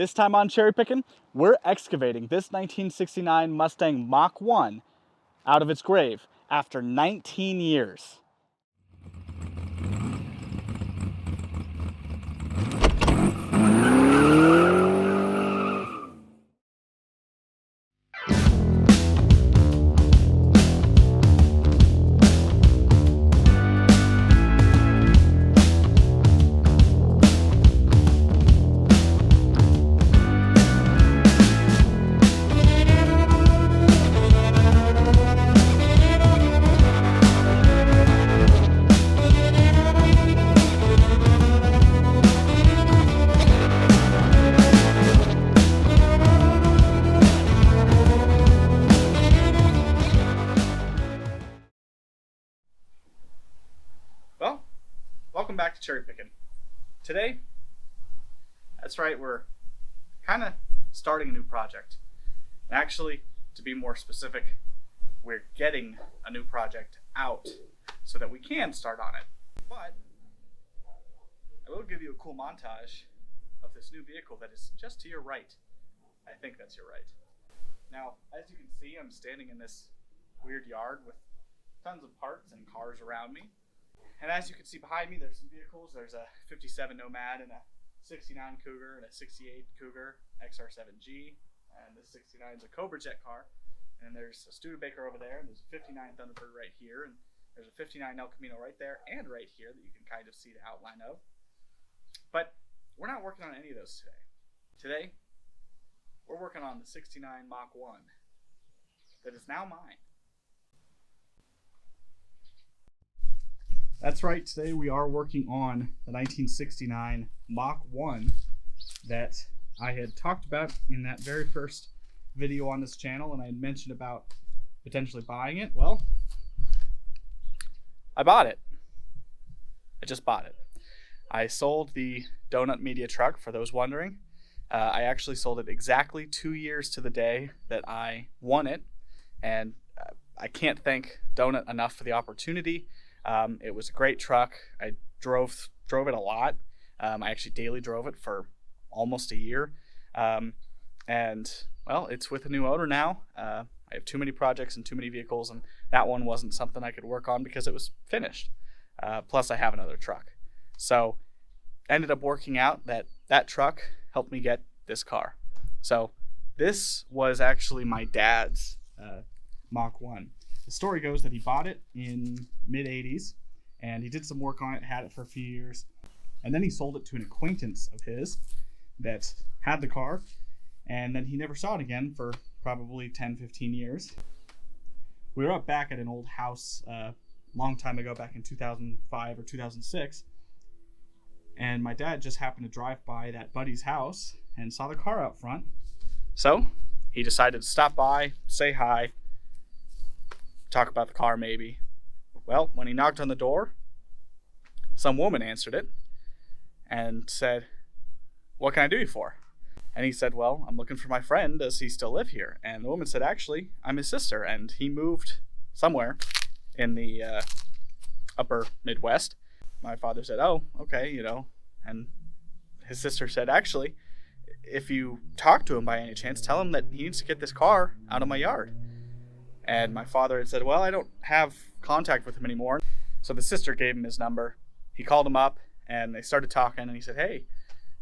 This time on Cherry Pickin', we're excavating this 1969 Mustang Mach 1 out of its grave after 19 years. Well, welcome back to Cherry Pickin'. Today, that's right, we're kind of starting a new project. And actually, to be more specific, we're getting a new project out so that we can start on it. But I will give you a cool montage of this new vehicle that is just to your right. I think that's your right. Now, as you can see, I'm standing in this weird yard with tons of parts and cars around me. And as you can see behind me, there's some vehicles. There's a 57 Nomad and a 69 Cougar and a 68 Cougar XR7G. And this 69 is a Cobra Jet car. And there's a Studebaker over there. And there's a 59 Thunderbird right here. And there's a 59 El Camino right there and right here that you can kind of see the outline of. But we're not working on any of those today. Today, we're working on the 69 Mach 1 that is now mine. That's right, today we are working on the 1969 Mach 1 that I had talked about in that very first video on this channel, and I had mentioned about potentially buying it. Well, I bought it. I just bought it. I sold the Donut Media truck, for those wondering. I actually sold it exactly 2 years to the day that I won it, and I can't thank Donut enough for the opportunity. It was a great truck. I drove it a lot. I actually daily drove it for almost a year. And well, it's with a new owner now. I have too many projects and too many vehicles, and that one wasn't something I could work on because it was finished. Plus I have another truck. So ended up working out that that truck helped me get this car. So this was actually my dad's Mach 1. The story goes that he bought it in mid-80s, and he did some work on it, had it for a few years, and then he sold it to an acquaintance of his that had the car, and then he never saw it again for probably 10-15 years. We were up back at an old house a long time ago, back in 2005 or 2006, and my dad just happened to drive by that buddy's house and saw the car out front. So he decided to stop by, say hi, talk about the car maybe. Well, when he knocked on the door, some woman answered it and said, "What can I do you for?" And he said, "Well, I'm looking for my friend. Does he still live here?" And the woman said, "Actually, I'm his sister, and he moved somewhere in the upper Midwest." My father said, "Oh, okay, and his sister said, "Actually, if you talk to him by any chance, tell him that he needs to get this car out of my yard." And my father had said, "Well, I don't have contact with him anymore." So the sister gave him his number. He called him up, and they started talking, and he said, "Hey,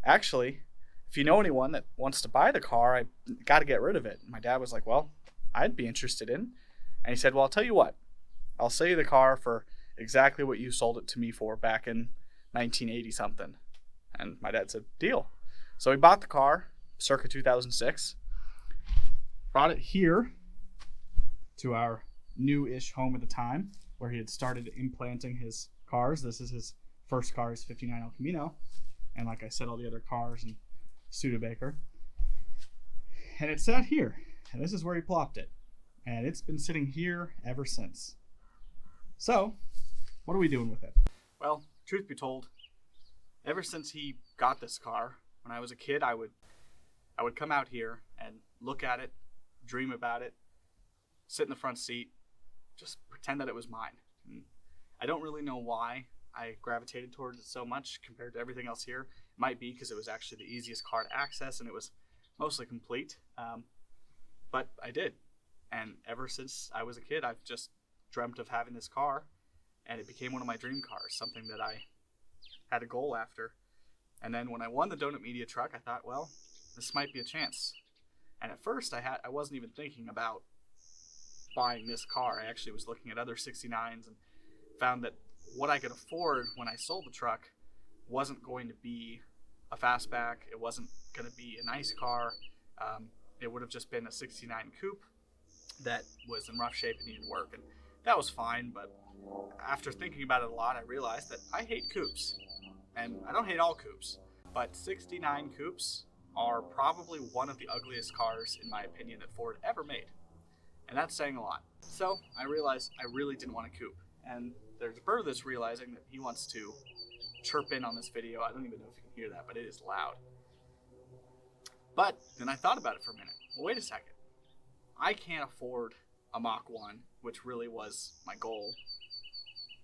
actually, if you know anyone that wants to buy the car, I got to get rid of it." And my dad was like, "Well, I'd be interested in." And he said, "Well, I'll tell you what. I'll sell you the car for exactly what you sold it to me for back in 1980-something. And my dad said, "Deal." So he bought the car, circa 2006, brought it here to our new-ish home at the time, where he had started implanting his cars. This is his first car, his 59 El Camino, and like I said, all the other cars and Studebaker. And it sat here, and this is where he plopped it, and it's been sitting here ever since. So what are we doing with it? Well, truth be told, ever since he got this car, when I was a kid, I would come out here and look at it, dream about it, sit in the front seat, just pretend that it was mine. And I don't really know why I gravitated towards it so much compared to everything else here. It Might be because it was actually the easiest car to access and it was mostly complete. But I did. And ever since I was a kid, I've just dreamt of having this car, and it became one of my dream cars, something that I had a goal after. And then when I won the Donut Media truck, I thought, well, this might be a chance. And at first I wasn't even thinking about buying this car. I actually was looking at other 69s and found that what I could afford when I sold the truck wasn't going to be a fastback. It wasn't going to be a nice car. It would have just been a 69 coupe that was in rough shape and needed work, and that was fine. But after thinking about it a lot, I realized that I hate coupes, and I don't hate all coupes, but 69 coupes are probably one of the ugliest cars, in my opinion, that Ford ever made, and that's saying a lot. So I realized I really didn't want a coupe, and there's a bird that's realizing that he wants to chirp in on this video. I don't even know if you can hear that, but it is loud. But then I thought about it for a minute. Well, wait a second. I can't afford a Mach 1, which really was my goal.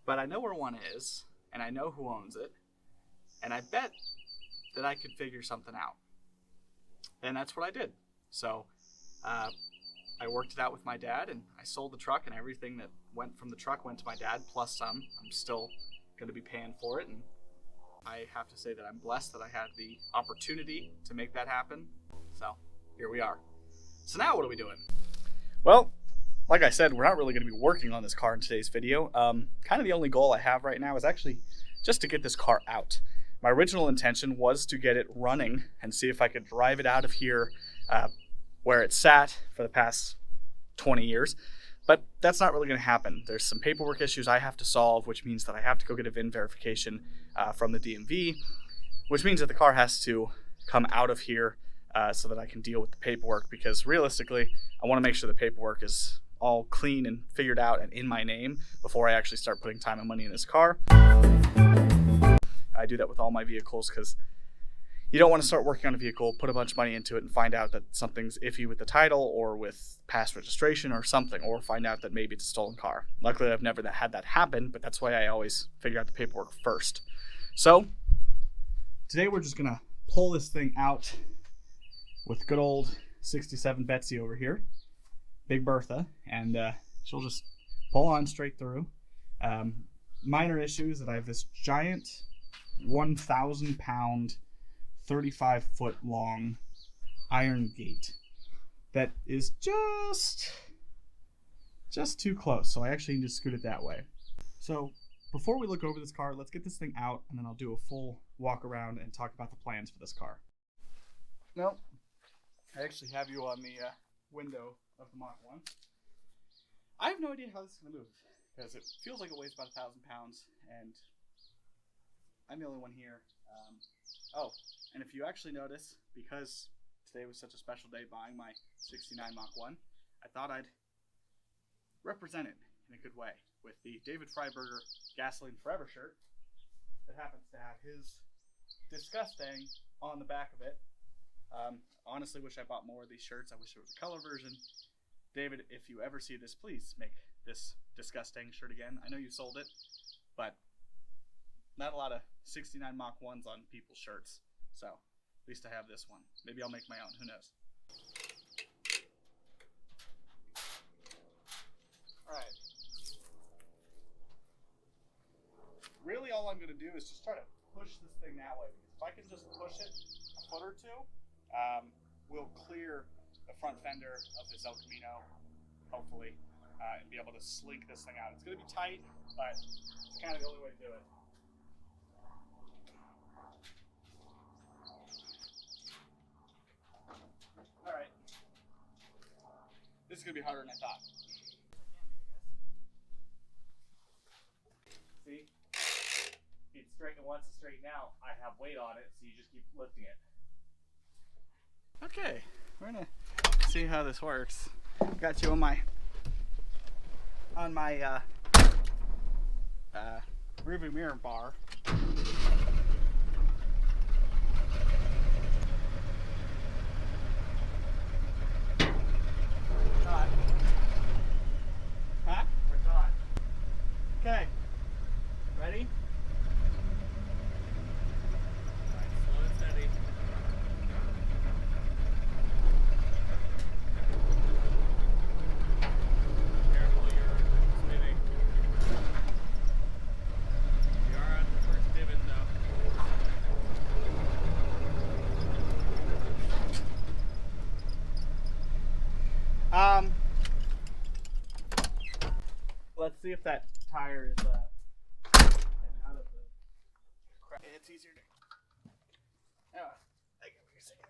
But I know where one is, and I know who owns it, and I bet that I could figure something out. And that's what I did. So I worked it out with my dad, and I sold the truck, and everything that went from the truck went to my dad, plus some. I'm still going to be paying for it, and I have to say that I'm blessed that I had the opportunity to make that happen. So here we are. So now what are we doing? Well, like I said, we're not really going to be working on this car in today's video. Kind of the only goal I have right now is actually just to get this car out. My original intention was to get it running and see if I could drive it out of here where it sat for the past 20 years. But that's not really going to happen. There's some paperwork issues I have to solve, which means that I have to go get a VIN verification from the DMV, which means that the car has to come out of here so that I can deal with the paperwork, because realistically, I want to make sure the paperwork is all clean and figured out and in my name before I actually start putting time and money in this car. I do that with all my vehicles because you don't want to start working on a vehicle, put a bunch of money into it, and find out that something's iffy with the title or with past registration or something, or find out that maybe it's a stolen car. Luckily, I've never had that happen, but that's why I always figure out the paperwork first. So today we're just going to pull this thing out with good old 67 Betsy over here, Big Bertha, and she'll just pull on straight through. Minor issues that I have this giant 1,000 pound 35-foot long iron gate that is just too close, so I actually need to scoot it that way. So before we look over this car, let's get this thing out, and then I'll do a full walk around and talk about the plans for this car. Nope, I actually have you on the window of the Mach 1. I have no idea how this is going to move, because it feels like it weighs about 1,000 pounds, and I'm the only one here. Oh, and if you actually notice, because today was such a special day buying my 69 Mach 1, I thought I'd represent it in a good way with the David Freiberger Gasoline Forever shirt that happens to have his disgusting on the back of it. Honestly wish I bought more of these shirts. I wish there was a color version. David, if you ever see this, please make this disgusting shirt again. I know you sold it, but not a lot of 69 Mach 1s on people's shirts. So at least I have this one. Maybe I'll make my own, who knows. Alright. Really all I'm going to do is just try to push this thing that way. If I can just push it a foot or two, we'll clear the front fender of this El Camino, hopefully, and be able to slink this thing out. It's going to be tight, but it's kind of the only way to do it. Alright. This is going to be harder than I thought. See? If you straighten it once and straighten out, I have weight on it, so you just keep lifting it. Okay, we're gonna see how this works. Got you on my rearview mirror bar. Caught. Huh? We're caught. Okay. Ready? Alright, slow and Let's see if that tire is getting out of the crap. It's easier to. Oh, I get what you're saying.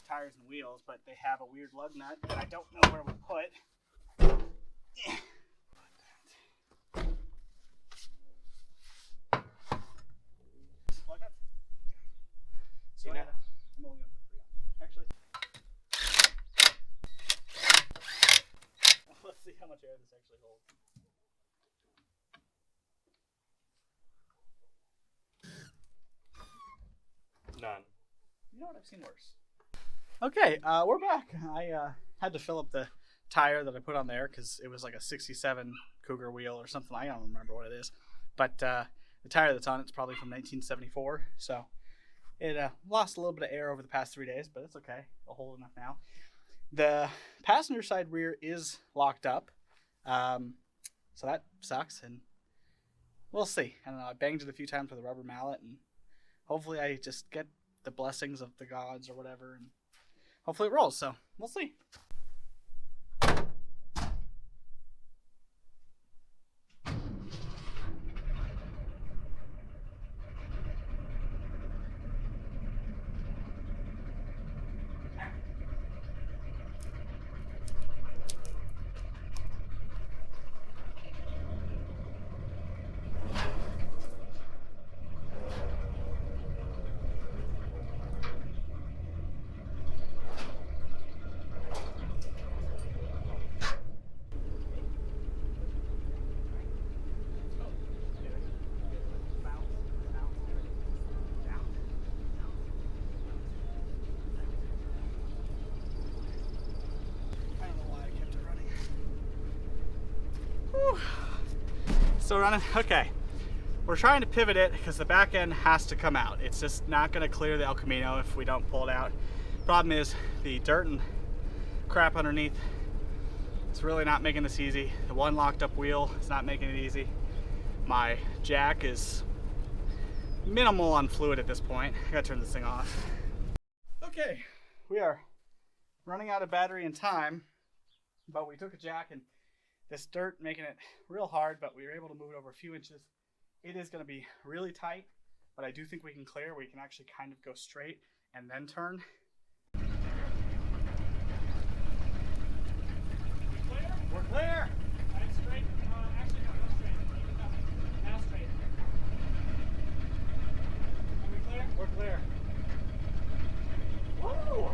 Tires and wheels, but they have a weird lug nut that I don't know where we put. Lug nut? See that? I'm only gonna put 3 on. Actually, let's see how much air this actually holds. None. You know what? I've seen worse. Okay, we're back. I had to fill up the tire that I put on there because it was like a 67 Cougar wheel or something. I don't remember what it is. But the tire that's on it's probably from 1974. So it lost a little bit of air over the past 3 days, but it's okay. It'll hold enough now. The passenger side rear is locked up. So that sucks. And we'll see. I don't know. I banged it a few times with a rubber mallet. And hopefully I just get the blessings of the gods or whatever. And hopefully it rolls, so we'll see. Still running? Okay. We're trying to pivot it because the back end has to come out. It's just not going to clear the El Camino if we don't pull it out. Problem is the dirt and crap underneath. It's really not making this easy. The one locked up wheel is not making it easy. My jack is minimal on fluid at this point. I gotta turn this thing off. Okay, we are running out of battery and time, but we took a jack and this dirt making it real hard, but we were able to move it over a few inches. It is going to be really tight, but I do think we can clear. We can actually kind of go straight and then turn. We're clear. Right, straight. Actually, no, go straight. Now straight. Are we clear? We're clear. Woo!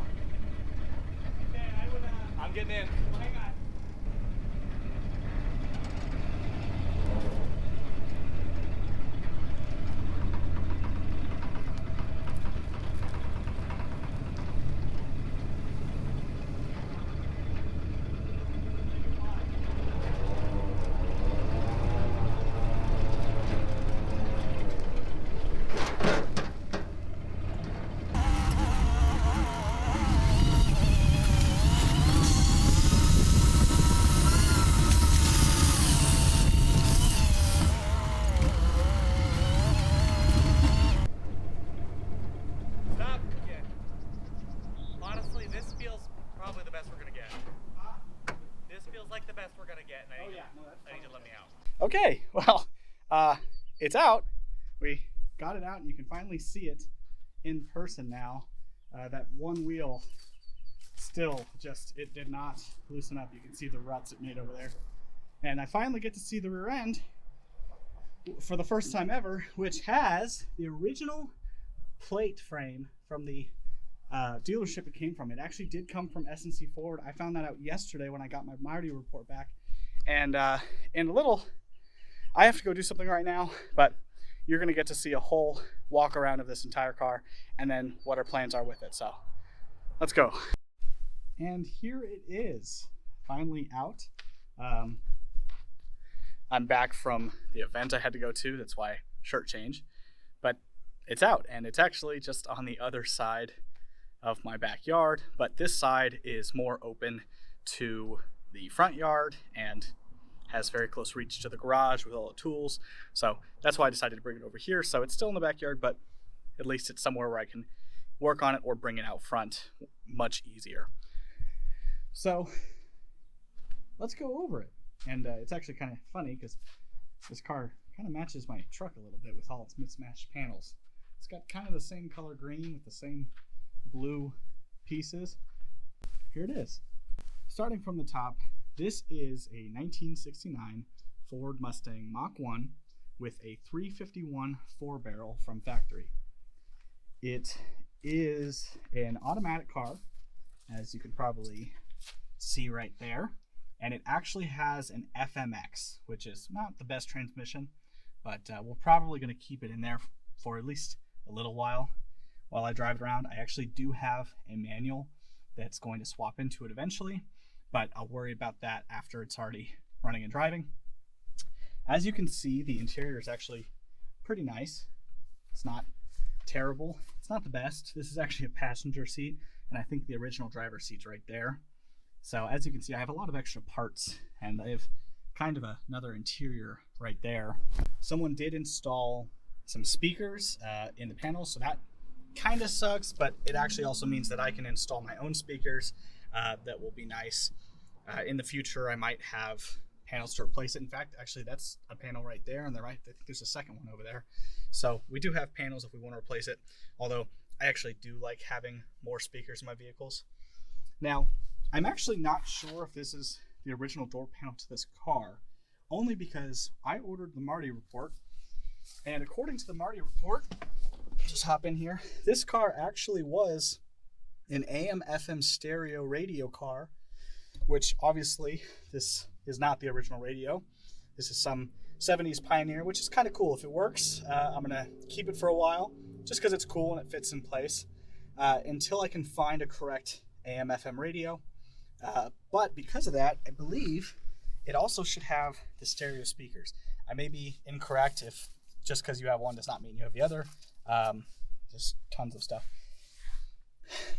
Okay, I would. I'm getting in. Hang on. Okay, well, it's out. We got it out and you can finally see it in person now. That one wheel still just, it did not loosen up. You can see the ruts it made over there. And I finally get to see the rear end for the first time ever, which has the original plate frame from the dealership it came from. It actually did come from S&C Ford. I found that out yesterday when I got my Marty report back. And in a little, I have to go do something right now, but you're going to get to see a whole walk around of this entire car and then what our plans are with it. So let's go. And here it is, finally out. I'm back from the event I had to go to. That's why shirt change, but it's out and it's actually just on the other side of my backyard. But this side is more open to the front yard and has very close reach to the garage with all the tools. So that's why I decided to bring it over here. So it's still in the backyard, but at least it's somewhere where I can work on it or bring it out front much easier. So let's go over it. And it's actually kind of funny because this car kind of matches my truck a little bit with all its mismatched panels. It's got kind of the same color green with the same blue pieces. Here it is. Starting from the top, this is a 1969 Ford Mustang Mach 1 with a 351 4-barrel from factory. It is an automatic car, as you can probably see right there, and it actually has an FMX, which is not the best transmission, but we're probably going to keep it in there for at least a little while I drive it around. I actually do have a manual that's going to swap into it eventually, but I'll worry about that after it's already running and driving. As you can see, the interior is actually pretty nice. It's not terrible. It's not the best. This is actually a passenger seat, and I think the original driver's seat's right there. So as you can see, I have a lot of extra parts, and I have kind of another interior right there. Someone did install some speakers in the panel, so that kind of sucks, but it actually also means that I can install my own speakers. That will be nice. In the future, I might have panels to replace it. In fact, actually, that's a panel right there on the right. I think there's a second one over there. So we do have panels if we want to replace it, although I actually do like having more speakers in my vehicles. Now, I'm actually not sure if this is the original door panel to this car, only because I ordered the Marty report, and according to the Marty report, just hop in here, this car actually was an AM/FM stereo radio car, which obviously this is not the original radio. This is some 70s Pioneer, which is kind of cool. If it works, I'm gonna keep it for a while just because it's cool and it fits in place until I can find a correct AM/FM radio. But because of that, I believe it also should have the stereo speakers. I may be incorrect. If just because you have one does not mean you have the other. Just tons of stuff.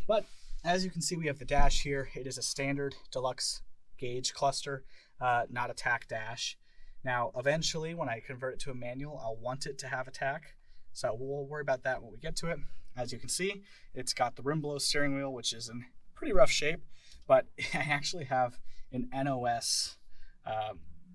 But as you can see, we have the dash here. It is a standard deluxe gauge cluster, not a tack dash. Now, eventually, when I convert it to a manual, I'll want it to have a tack. So we'll worry about that when we get to it. As you can see, it's got the rim below steering wheel, which is in pretty rough shape, but I actually have an NOS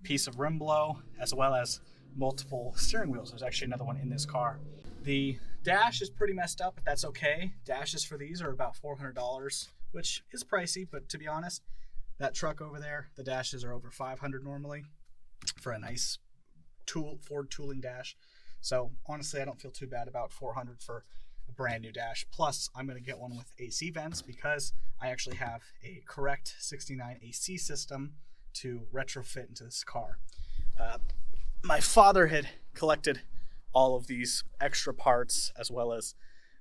piece of rim below, as well as multiple steering wheels. There's actually another one in this car. The dash is pretty messed up, but that's okay. Dashes for these are about $400, which is pricey, but to be honest, that truck over there, the dashes are over $500 normally for a nice Ford tooling dash. So honestly, I don't feel too bad about $400 for a brand new dash. Plus, I'm going to get one with AC vents because I actually have a correct 69 AC system to retrofit into this car. My father had collected all of these extra parts, as well as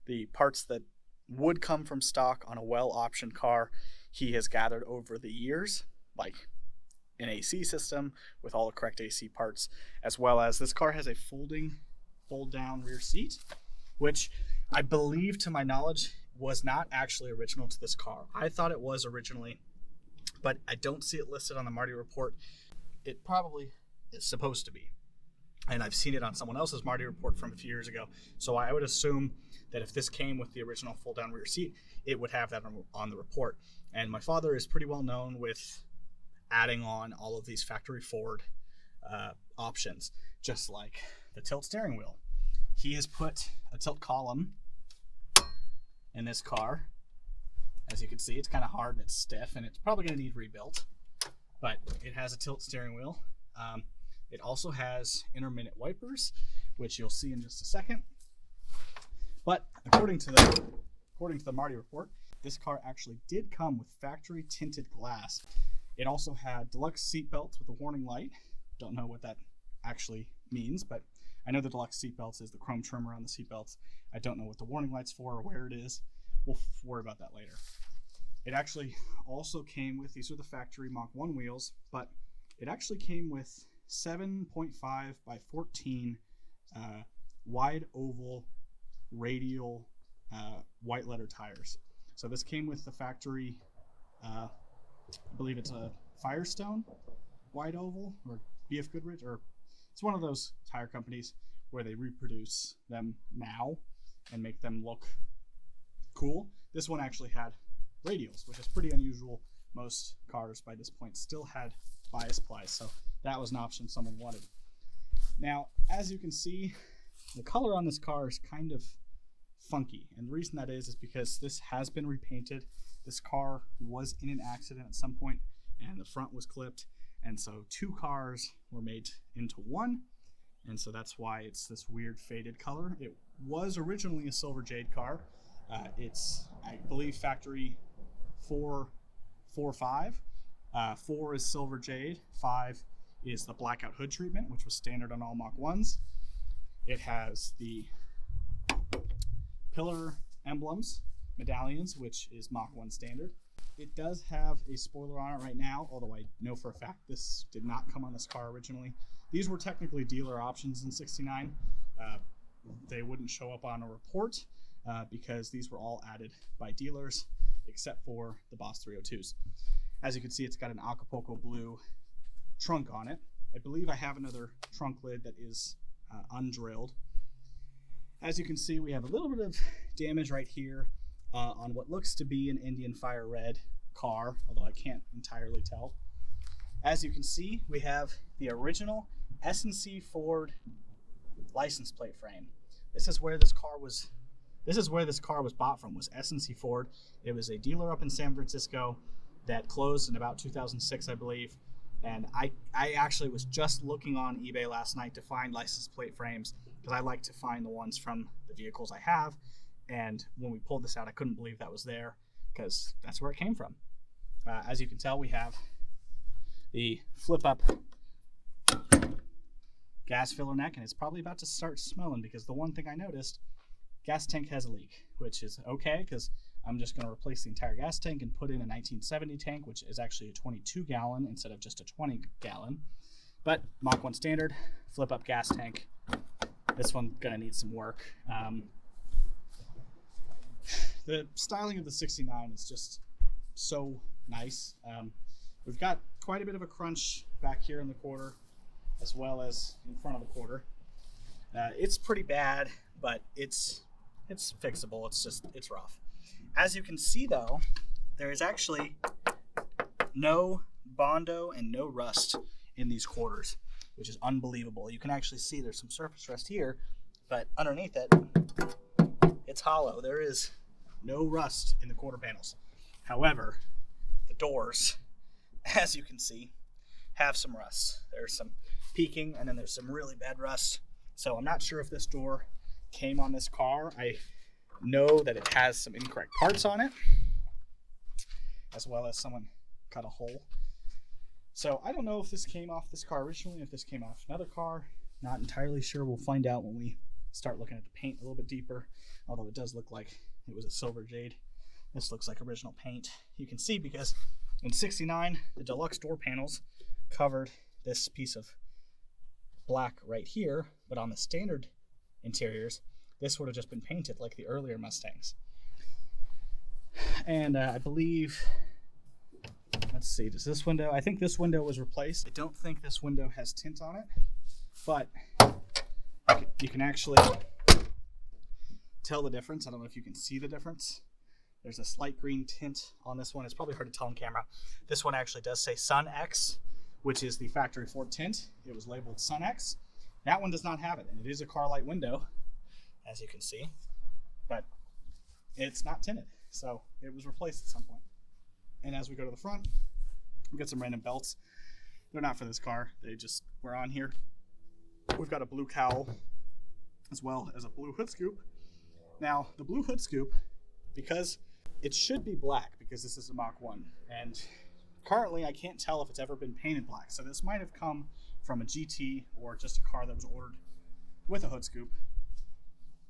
the parts that would come from stock on a well-optioned car. He has gathered over the years, like an AC system with all the correct AC parts, as well as this car has a fold-down rear seat, which I believe, to my knowledge, was not actually original to this car. I thought it was originally, but I don't see it listed on the Marty report. It probably is supposed to be. And I've seen it on someone else's Marty report from a few years ago. So I would assume that if this came with the original fold-down rear seat, it would have that on the report. And my father is pretty well known with adding on all of these factory Ford options, just like the tilt steering wheel. He has put a tilt column in this car. As you can see, it's kind of hard and it's stiff, and it's probably going to need rebuilt. But it has a tilt steering wheel. It also has intermittent wipers, which you'll see in just a second. But according to the Marty report, this car actually did come with factory tinted glass. It also had deluxe seat belts with a warning light. Don't know what that actually means, but I know the deluxe seat belts is the chrome trim around the seat belts. I don't know what the warning light's for or where it is. We'll worry about that later. It actually also came with, these are the factory Mach 1 wheels, but it actually came with 7.5 by 14 wide oval radial white letter tires. So this came with the factory, I believe it's a Firestone Wide Oval or BF Goodrich, or it's one of those tire companies where they reproduce them now and make them look cool. This one actually had radials, which is pretty unusual. Most cars by this point still had bias plies, so that was an option someone wanted. Now, as you can see, the color on this car is kind of funky, and the reason that is because this has been repainted. This car was in an accident at some point, and the front was clipped, and so two cars were made into one, and so that's why it's this weird faded color. It was originally a silver jade car. It's, I believe, factory 445. 4 is silver jade, 5 is the blackout hood treatment, which was standard on all Mach 1s. It has the pillar emblems, medallions, which is Mach 1 standard. It does have a spoiler on it right now, although I know for a fact this did not come on this car originally. These were technically dealer options in '69. They wouldn't show up on a report because these were all added by dealers, except for the Boss 302s. As you can see, it's got an Acapulco blue trunk on it. I believe I have another trunk lid that is undrilled. As you can see, we have a little bit of damage right here on what looks to be an Indian Fire Red car, although I can't entirely tell. As you can see, we have the original S&C Ford license plate frame. This is where this car was bought from, was S&C Ford. It was a dealer up in San Francisco that closed in about 2006, I believe. And I actually was just looking on eBay last night to find license plate frames, because I like to find the ones from the vehicles I have. And when we pulled this out, I couldn't believe that was there, because that's where it came from. As you can tell, we have the flip-up gas filler neck, and it's probably about to start smelling, because the one thing I noticed, gas tank has a leak, which is okay, because I'm just going to replace the entire gas tank and put in a 1970 tank, which is actually a 22 gallon instead of just a 20 gallon. But Mach 1 standard, flip up gas tank. This one's going to need some work. The styling of the 69 is just so nice. We've got quite a bit of a crunch back here in the quarter, as well as in front of the quarter. It's pretty bad, but it's fixable. It's rough. As you can see, though, there is actually no Bondo and no rust in these quarters, which is unbelievable. You can actually see there's some surface rust here, but underneath it, it's hollow. There is no rust in the quarter panels. However, the doors, as you can see, have some rust. There's some peeking, and then there's some really bad rust. So I'm not sure if this door came on this car. I know that it has some incorrect parts on it, as well as someone cut a hole. So I don't know if this came off this car originally, if this came off another car. Not entirely sure. We'll find out when we start looking at the paint a little bit deeper, although it does look like it was a silver jade. This looks like original paint. You can see because in '69, the deluxe door panels covered this piece of black right here, but on the standard interiors, this would have just been painted like the earlier Mustangs. And I believe, let's see, does this window, I think this window was replaced. I don't think this window has tint on it, but you can actually tell the difference. I don't know if you can see the difference. There's a slight green tint on this one. It's probably hard to tell on camera. This one actually does say Sun X, which is the factory Ford tint. It was labeled Sun X. That one does not have it, and it is a car light window, as you can see, but it's not tinted, so it was replaced at some point. And as we go to the front, we've got some random belts. They're not for this car, they just were on here. We've got a blue cowl, as well as a blue hood scoop. Now, the blue hood scoop, because it should be black, because this is a Mach 1, and currently I can't tell if it's ever been painted black, so this might have come from a GT or just a car that was ordered with a hood scoop.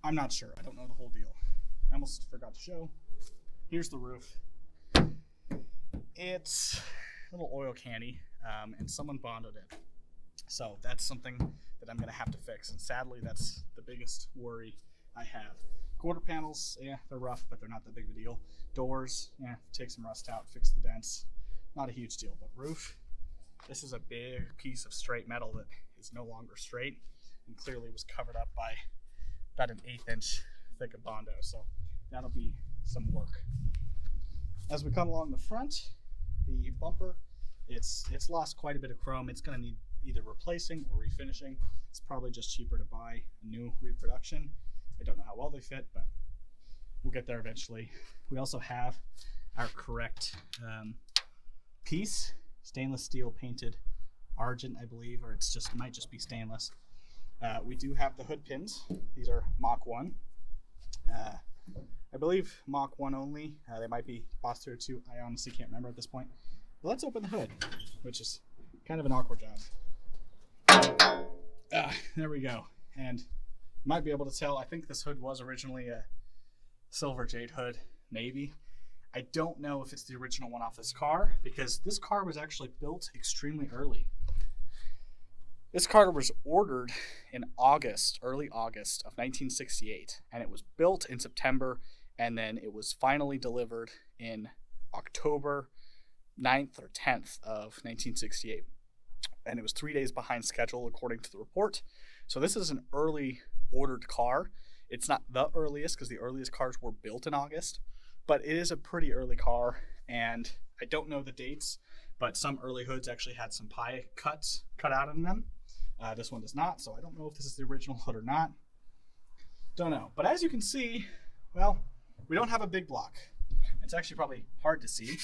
I'm not sure. I don't know the whole deal. I almost forgot to show. Here's the roof. It's a little oil candy, and someone bonded it. So that's something that I'm going to have to fix, and sadly, that's the biggest worry I have. Quarter panels, yeah, they're rough, but they're not that big of a deal. Doors, yeah, take some rust out, fix the dents. Not a huge deal, but roof, This is a big piece of straight metal that is no longer straight and clearly was covered up by about an 1/8 inch thick of Bondo. So that'll be some work. As we come along the front, the bumper, it's lost quite a bit of chrome. It's going to need either replacing or refinishing. It's probably just cheaper to buy a new reproduction. I don't know how well they fit, but we'll get there eventually. We also have our correct piece, stainless steel painted argent, I believe, or might just be stainless. We do have the hood pins. These are Mach 1. I believe Mach 1 only. They might be Boss 202. I honestly can't remember at this point. But let's open the hood, which is kind of an awkward job. There we go. And you might be able to tell, I think this hood was originally a silver jade hood, maybe. I don't know if it's the original one off this car, because this car was actually built extremely early. This car was ordered in August, early August of 1968, and it was built in September, and then it was finally delivered in October 9th or 10th of 1968. And it was 3 days behind schedule according to the report. So this is an early ordered car. It's not the earliest, because the earliest cars were built in August, but it is a pretty early car, and I don't know the dates, but some early hoods actually had some pie cuts cut out in them. This one does not, so I don't know if this is the original hood or not. Don't know. But as you can see, well, we don't have a big block. It's actually probably hard to see.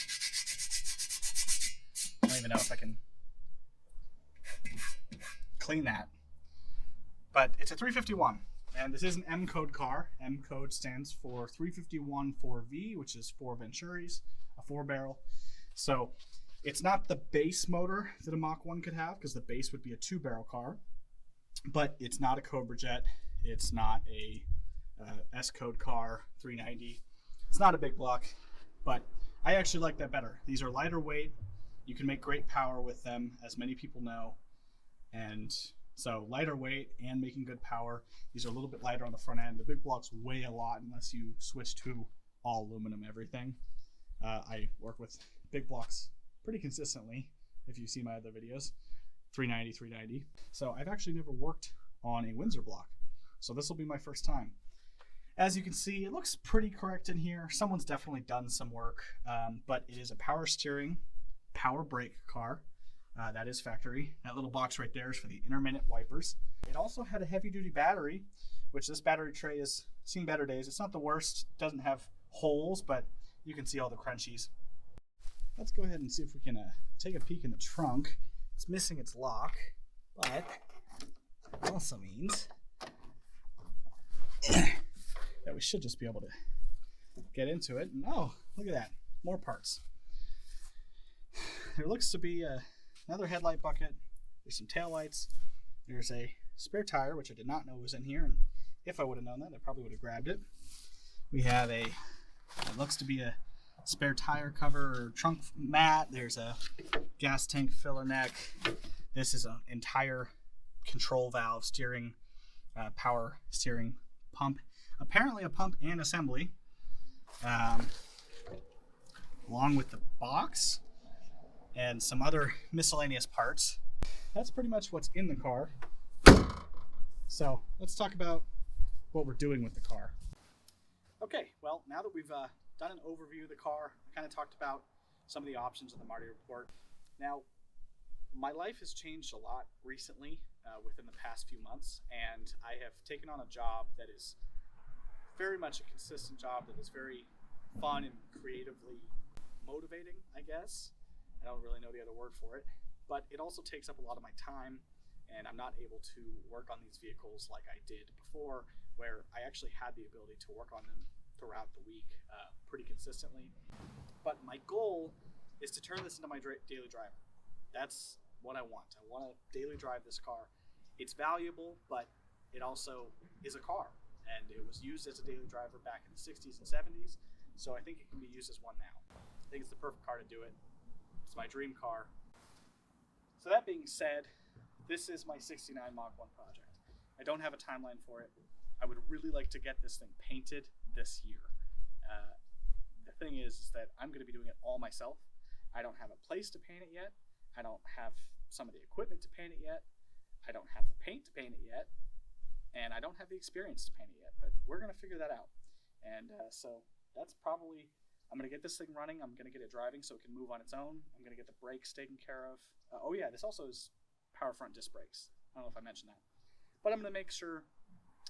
I don't even know if I can clean that. But it's a 351, and this is an M code car. M code stands for 351 4V, which is 4 Venturis, a 4-barrel. So it's not the base motor that a Mach 1 could have, because the base would be a 2-barrel car, but it's not a Cobra Jet. It's not a S code car, 390. It's not a big block, but I actually like that better. These are lighter weight. You can make great power with them, as many people know. And so lighter weight and making good power. These are a little bit lighter on the front end. The big blocks weigh a lot unless you switch to all aluminum everything. I work with big blocks pretty consistently, if you see my other videos. 390, 390. So I've actually never worked on a Windsor block, so this will be my first time. As you can see, it looks pretty correct in here. Someone's definitely done some work, but it is a power steering, power brake car. That is factory. That little box right there is for the intermittent wipers. It also had a heavy-duty battery, which this battery tray has seen better days. It's not the worst. It doesn't have holes, but you can see all the crunchies. Let's go ahead and see if we can take a peek in the trunk. It's missing its lock, but it also means that we should just be able to get into it. And oh, look at that, more parts. There looks to be another headlight bucket. There's some taillights. There's a spare tire, which I did not know was in here, and if I would have known that, I probably would have grabbed it. We have it looks to be a spare tire cover or trunk mat. There's a gas tank filler neck. This is an entire control valve steering, power steering pump. Apparently a pump and assembly, along with the box and some other miscellaneous parts. That's pretty much what's in the car. So let's talk about what we're doing with the car. Okay, well, now that we've done an overview of the car, I kind of talked about some of the options in the Marty report. Now, my life has changed a lot recently, within the past few months, and I have taken on a job that is very much a consistent job that is very fun and creatively motivating, I guess. I don't really know the other word for it, but it also takes up a lot of my time, and I'm not able to work on these vehicles like I did before, where I actually had the ability to work on them throughout the week pretty consistently. But my goal is to turn this into my daily driver. That's what I want. I want to daily drive this car. It's valuable, but it also is a car, and it was used as a daily driver back in the 60s and 70s, so I think it can be used as one now. I think it's the perfect car to do it. It's my dream car. So that being said, this is my 69 Mach 1 project. I don't have a timeline for it. I would really like to get this thing painted this year. The thing is that I'm going to be doing it all myself. I don't have a place to paint it yet. I don't have some of the equipment to paint it yet. I don't have the paint to paint it yet. And I don't have the experience to paint it yet. But we're going to figure that out. And so that's probably... I'm going to get this thing running. I'm going to get it driving so it can move on its own. I'm going to get the brakes taken care of. Oh yeah, this also is power front disc brakes. I don't know if I mentioned that. But I'm going to make sure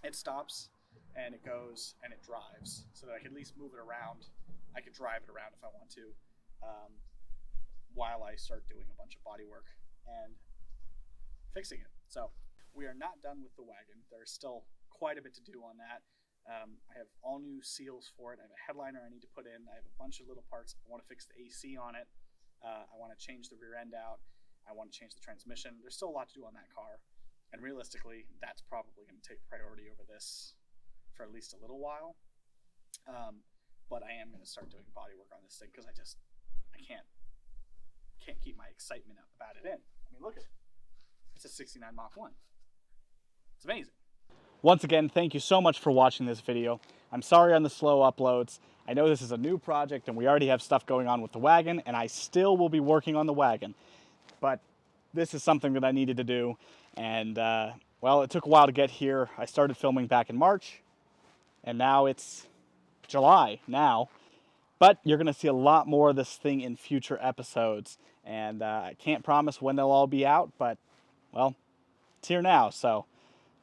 it stops and it goes and it drives so that I can at least move it around. I could drive it around if I want to while I start doing a bunch of body work and fixing it. So we are not done with the wagon. There's still quite a bit to do on that. I have all new seals for it. I have a headliner I need to put in. I have a bunch of little parts. I want to fix the AC on it. I want to change the rear end out. I want to change the transmission. There's still a lot to do on that car. And realistically, that's probably going to take priority over this for at least a little while. But I am going to start doing body work on this thing because I can't keep my excitement about it in. I mean, look at it. It's a 69 Mach 1. It's amazing. Once again, thank you so much for watching this video. I'm sorry on the slow uploads. I know this is a new project and we already have stuff going on with the wagon, and I still will be working on the wagon. But this is something that I needed to do. And, well, it took a while to get here. I started filming back in March, and now it's July now. But you're going to see a lot more of this thing in future episodes. And I can't promise when they'll all be out, but, well, it's here now, so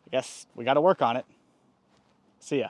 I guess we got to work on it. See ya.